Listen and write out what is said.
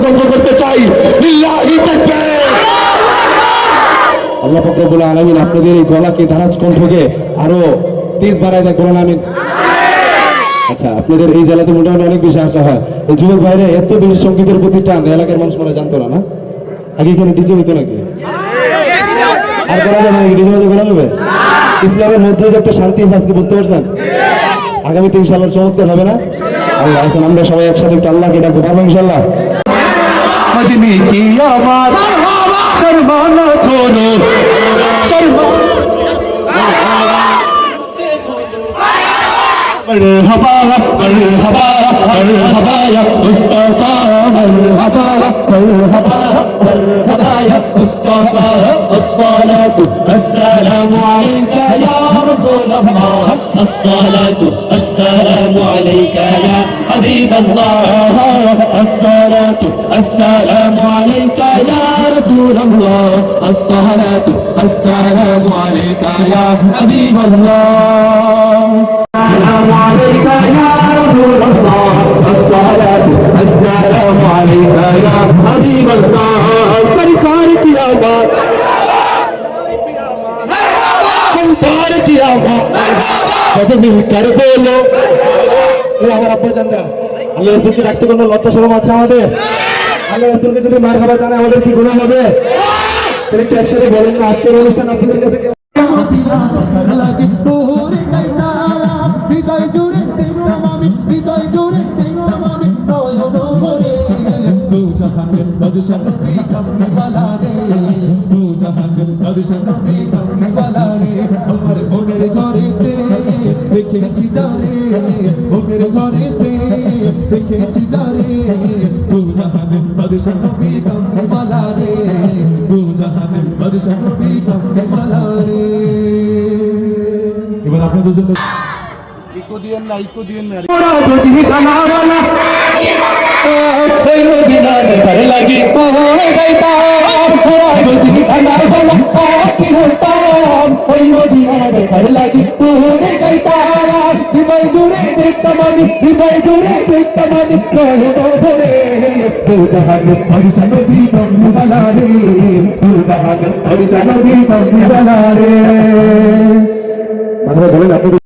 বন্ধ করতে চাই। লিল্লাহি তাকবীর। আল্লাহ পাক রব্বুল আলামিন আপনাদের এই গলাকে ধারাজ কণ্ঠকে আরো তেজ বাড়ায় দেয়। বলুন আমিন। আচ্ছা, আপনাদের এই জেলাতে মোটামুটি অনেক বেশি আসা হয়। এই যুবক ভাইরা এত বেশি সঙ্গীতের প্রতি টান এলাকার মানুষ মানে জানতো না। আগে এখানে ডিজে হইতো নাকি? আর করা যাবে নাকি? ডিজে বাজে করা যাবে? ইসলামের মধ্যে যে একটা শান্তি আছে আজকে বুঝতে পারছেন? আগামীতে ইনশাআল্লাহ চমৎকার হবে না? আল্লাহ, এখন আমরা সবাই একসাথে একটু আল্লাহকে ডাকবো, পারবো ইনশাআল্লাহ? মদিনী কি আমার শর্মানা ছোড়ো, مرحبا مرحبا مرحبا يا مصطفى مرحبا مرحبا مرحبا يا مصطفى الصلاة السلام عليك يا رسول الله الصلاة السلام عليك يا حبيب الله الصلاة السلام عليك يا رسول الله الصلاة السلام عليك يا حبيب الله السلام عليك يا رسول الله الصلاة السلام عليك يا حبيب الله سرکار کی آواز سرکار کی آواز কত মিল কর বলো। এই আমার আব্বা জানদা আল্লাহ রাসূলকে রাখতে কোনো লজ্জা শরম আছে আমাদের? আল্লাহ রাসূলকে যদি মারহাবা জানায় আমাদের কি গুনাহ হবে? তাহলে একটু একসাথে বলেন না আজকের অনুষ্ঠান আপনাদের কাছে মদিনা নগর লাগে তোরে যাইতা হৃদয় জুড়ে দেখতাম আমি হৃদয় জুড়ে দেখতাম আমি নয়ন ভরে দু জাহানের বাদশা নবী কামনে वाला রে দু জাহানের বাদশা নবী কামনে वाला রে আমার মনের ঘরেতে রেখেছি যারে মনের ঘরেতে রেখেছি যারে দু জাহানের বাদশা নবী কামনে वाला রে দু জাহানের বাদশা নবী কামনে वाला রে। এবার আপনাদের জন্য ইকো দিয়েন না ওরা যদি গানাওয়ালা ওই মদিনা দেখার লাগি ওরে যাইতাম ওরা যদি গানাওয়ালা কি হতাম ওই মদিনা দেখার লাগি ওরে যাইতাম হৃদয় জুড়ে দেখতাম আমি হৃদয় জুড়ে দেখতাম আমি নয়ন ভরে দু জাহানের বাদশা নবী কামনে वाला রে দু জাহানের বাদশা নবী কামনে वाला রে। মাঝে বলেন আপনি